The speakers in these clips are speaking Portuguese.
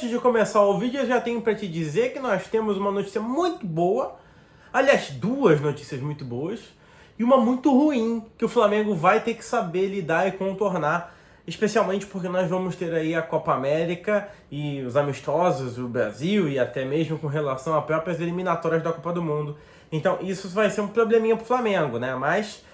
antes de começar o vídeo, eu já tenho para te dizer que nós temos uma notícia muito boa, aliás, duas notícias muito boas, e uma muito ruim, que o Flamengo vai ter que saber lidar e contornar, especialmente porque nós vamos ter aí a Copa América e os amistosos do Brasil, e até mesmo com relação a próprias eliminatórias da Copa do Mundo. Então isso vai ser um probleminha pro Flamengo, né? Mas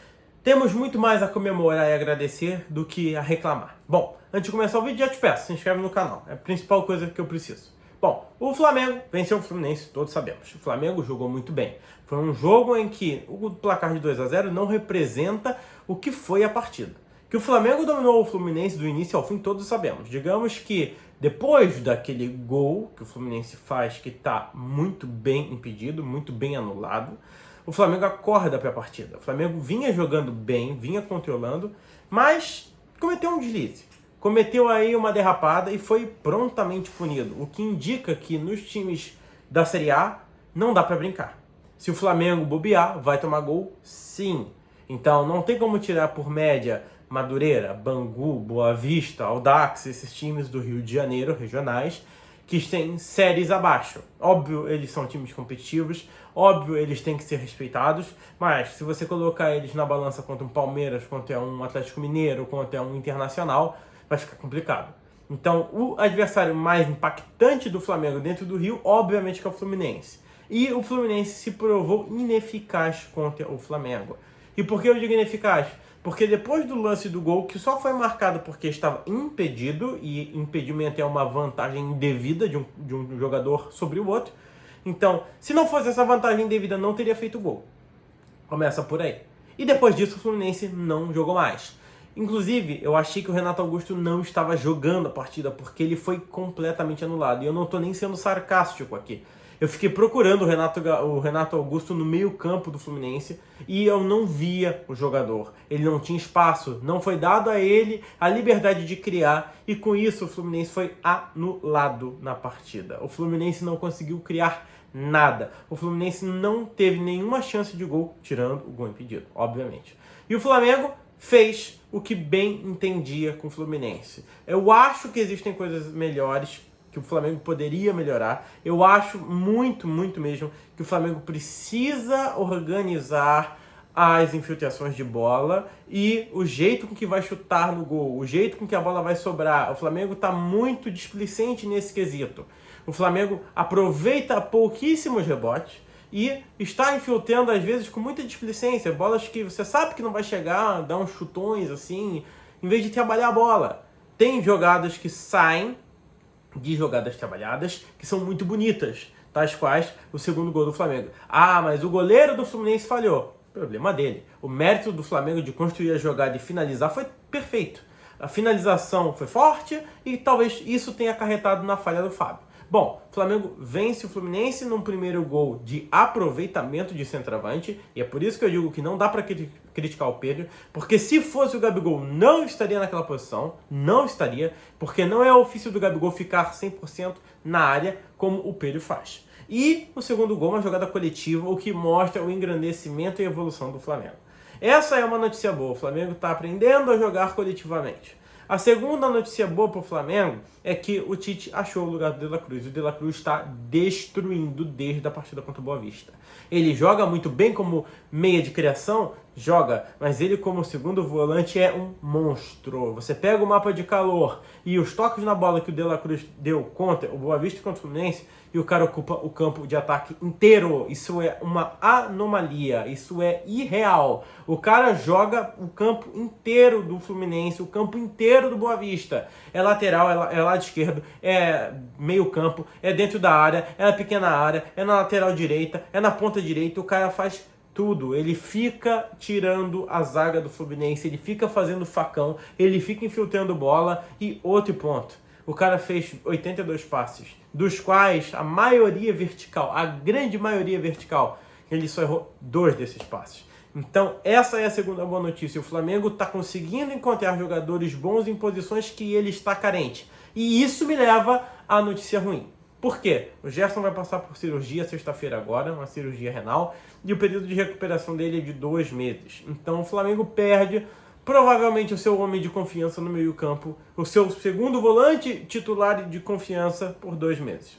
temos muito mais a comemorar e agradecer do que a reclamar. Bom, antes de começar o vídeo, já te peço, se inscreve no canal. É a principal coisa que eu preciso. Bom, o Flamengo venceu o Fluminense, todos sabemos. O Flamengo jogou muito bem. Foi um jogo em que o placar de 2-0 não representa o que foi a partida. Que o Flamengo dominou o Fluminense do início ao fim, todos sabemos. Digamos que depois daquele gol que o Fluminense faz, que está muito bem impedido, muito bem anulado, o Flamengo acorda para a partida. O Flamengo vinha jogando bem, vinha controlando, mas cometeu um deslize. Cometeu aí uma derrapada e foi prontamente punido. O que indica que nos times da Série A não dá para brincar. Se o Flamengo bobear, vai tomar gol, sim. Então não tem como tirar por média Madureira, Bangu, Boa Vista, Audax, esses times do Rio de Janeiro, regionais, que têm séries abaixo. Óbvio, eles são times competitivos, óbvio, eles têm que ser respeitados, mas se você colocar eles na balança contra um Palmeiras, contra um Atlético Mineiro, contra um Internacional, vai ficar complicado. Então, o adversário mais impactante do Flamengo dentro do Rio, obviamente que é o Fluminense. E o Fluminense se provou ineficaz contra o Flamengo. E por que eu digo ineficaz? Porque depois do lance do gol, que só foi marcado porque estava impedido, e impedimento é uma vantagem indevida de um jogador sobre o outro. Então, se não fosse essa vantagem indevida, não teria feito gol. Começa por aí. E depois disso, o Fluminense não jogou mais. Inclusive, eu achei que o Renato Augusto não estava jogando a partida, porque ele foi completamente anulado. E eu não estou nem sendo sarcástico aqui. Eu fiquei procurando o Renato Augusto no meio campo do Fluminense e eu não via o jogador. Ele não tinha espaço, não foi dado a ele a liberdade de criar e com isso o Fluminense foi anulado na partida. O Fluminense não conseguiu criar nada. O Fluminense não teve nenhuma chance de gol, tirando o gol impedido, obviamente. E o Flamengo fez o que bem entendia com o Fluminense. Eu acho que existem coisas melhores que o Flamengo poderia melhorar. Eu acho muito mesmo que o Flamengo precisa organizar as infiltrações de bola e o jeito com que vai chutar no gol, o jeito com que a bola vai sobrar. O Flamengo está muito displicente nesse quesito. O Flamengo aproveita pouquíssimos rebotes e está infiltrando às vezes com muita displicência, bolas que você sabe que não vai chegar, dá uns chutões assim, em vez de trabalhar a bola. Tem jogadas que saem de jogadas trabalhadas que são muito bonitas, tais quais o segundo gol do Flamengo. Ah, mas o goleiro do Fluminense falhou. Problema dele. O mérito do Flamengo de construir a jogada e finalizar foi perfeito. A finalização foi forte e talvez isso tenha acarretado na falha do Fábio. Bom, o Flamengo vence o Fluminense num primeiro gol de aproveitamento de centroavante, e é por isso que eu digo que não dá para criticar o Pedro, porque se fosse o Gabigol não estaria naquela posição, não estaria, porque não é ofício do Gabigol ficar 100% na área como o Pedro faz. E o segundo gol, uma jogada coletiva, o que mostra o engrandecimento e evolução do Flamengo. Essa é uma notícia boa, o Flamengo está aprendendo a jogar coletivamente. A segunda notícia boa para o Flamengo é que o Tite achou o lugar do De La Cruz. O De La Cruz está destruindo desde a partida contra o Boa Vista. Ele joga muito bem como meia de criação, joga, mas ele como segundo volante é um monstro. Você pega o mapa de calor e os toques na bola que o De La Cruz deu contra o Boa Vista e contra o Fluminense, e o cara ocupa o campo de ataque inteiro. Isso é uma anomalia, isso é irreal. O cara joga o campo inteiro do Fluminense, o campo inteiro do Boa Vista. É lateral, é lado esquerdo, é meio campo, é dentro da área, é na pequena área, é na lateral direita, é na ponta direita. O cara faz tudo. Ele fica tirando a zaga do Fluminense, ele fica fazendo facão, ele fica infiltrando bola. E outro ponto, o cara fez 82 passes, dos quais a maioria vertical, a grande maioria vertical. Ele só errou 2 desses passes. Então, essa é a segunda boa notícia. O Flamengo está conseguindo encontrar jogadores bons em posições que ele está carente. E isso me leva à notícia ruim. Por quê? O Gerson vai passar por cirurgia sexta-feira agora, uma cirurgia renal, e o período de recuperação dele é de 2 meses. Então, o Flamengo perde provavelmente o seu homem de confiança no meio-campo, o seu segundo volante titular de confiança por 2 meses.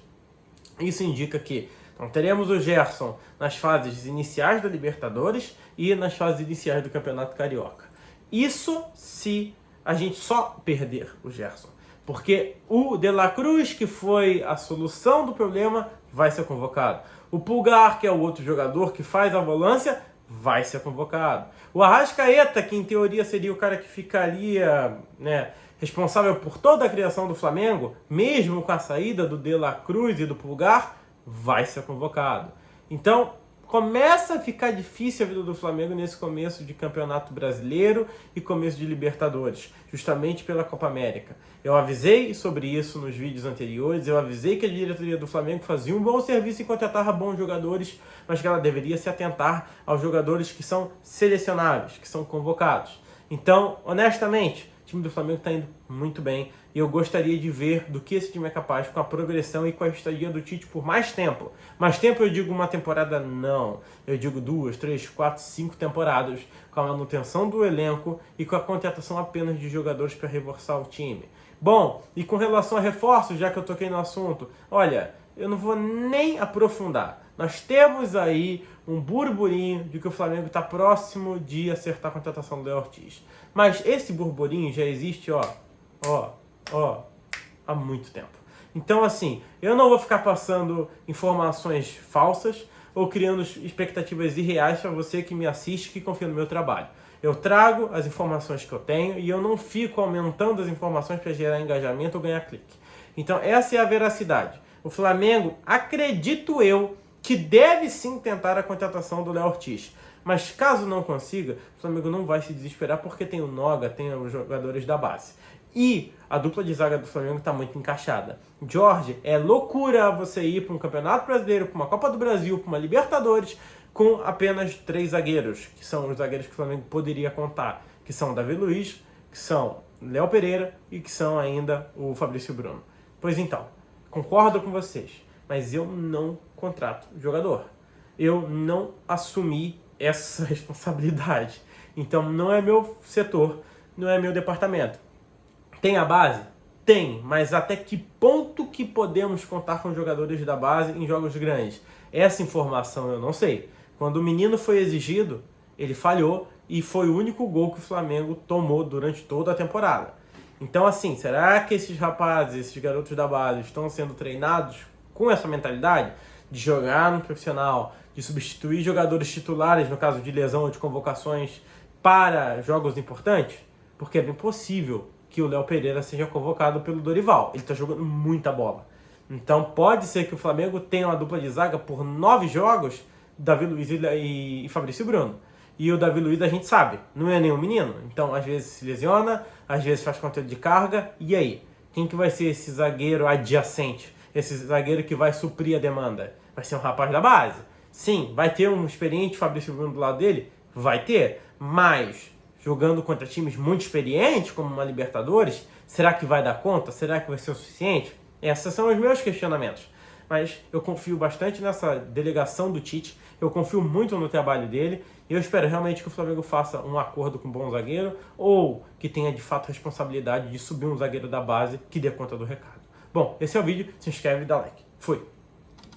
Isso indica que então, teremos o Gerson nas fases iniciais da Libertadores e nas fases iniciais do Campeonato Carioca. Isso se a gente só perder o Gerson. Porque o De La Cruz, que foi a solução do problema, vai ser convocado. O Pulgar, que é o outro jogador que faz a volância, vai ser convocado. O Arrascaeta, que em teoria seria o cara que ficaria, né, responsável por toda a criação do Flamengo, mesmo com a saída do De La Cruz e do Pulgar, vai ser convocado. Então, começa a ficar difícil a vida do Flamengo nesse começo de Campeonato Brasileiro e começo de Libertadores, justamente pela Copa América. Eu avisei sobre isso nos vídeos anteriores, eu avisei que a diretoria do Flamengo fazia um bom serviço em contratar bons jogadores, mas que ela deveria se atentar aos jogadores que são selecionáveis, que são convocados. Então, honestamente, o time do Flamengo está indo muito bem e eu gostaria de ver do que esse time é capaz com a progressão e com a estadia do Tite por mais tempo. Mais tempo eu digo uma temporada não, eu digo 2, 3, 4, 5 temporadas com a manutenção do elenco e com a contratação apenas de jogadores para reforçar o time. Bom, e com relação a reforços, já que eu toquei no assunto, olha, eu não vou nem aprofundar. Nós temos aí um burburinho de que o Flamengo está próximo de acertar a contratação do Léo Ortiz. Mas esse burburinho já existe, há muito tempo. Então, assim, eu não vou ficar passando informações falsas ou criando expectativas irreais para você que me assiste, que confia no meu trabalho. Eu trago as informações que eu tenho e eu não fico aumentando as informações para gerar engajamento ou ganhar clique. Então, essa é a veracidade. O Flamengo, acredito eu, que deve sim tentar a contratação do Léo Ortiz. Mas caso não consiga, o Flamengo não vai se desesperar porque tem o Noga, tem os jogadores da base. E a dupla de zaga do Flamengo está muito encaixada. Jorge, é loucura você ir para um Campeonato Brasileiro, para uma Copa do Brasil, para uma Libertadores, com apenas 3 zagueiros, que são os zagueiros que o Flamengo poderia contar, que são Davi Luiz, que são Léo Pereira e que são ainda o Fabrício Bruno. Pois então, concordo com vocês, mas eu não contrato jogador. Eu não assumi essa responsabilidade. Então não é meu setor, não é meu departamento. Tem a base? Tem, mas até que ponto que podemos contar com jogadores da base em jogos grandes? Essa informação eu não sei. Quando o menino foi exigido, ele falhou e foi o único gol que o Flamengo tomou durante toda a temporada. Então assim, será que esses rapazes, esses garotos da base estão sendo treinados com essa mentalidade de jogar no profissional, de substituir jogadores titulares no caso de lesão ou de convocações para jogos importantes? Porque é bem possível que o Léo Pereira seja convocado pelo Dorival. Ele está jogando muita bola. Então pode ser que o Flamengo tenha uma dupla de zaga por 9 jogos, Davi Luiz e Fabrício Bruno. E o Davi Luiz a gente sabe, não é nenhum menino. Então às vezes se lesiona, às vezes faz conteúdo de carga. E aí? Quem que vai ser esse zagueiro adjacente? Esse zagueiro que vai suprir a demanda? Vai ser um rapaz da base? Sim. Vai ter um experiente Fabrício Bruno do lado dele? Vai ter. Mas jogando contra times muito experientes, como uma Libertadores, será que vai dar conta? Será que vai ser o suficiente? Esses são os meus questionamentos. Mas eu confio bastante nessa delegação do Tite, eu confio muito no trabalho dele, e eu espero realmente que o Flamengo faça um acordo com um bom zagueiro, ou que tenha de fato a responsabilidade de subir um zagueiro da base que dê conta do recado. Bom, esse é o vídeo, se inscreve e dá like. Fui!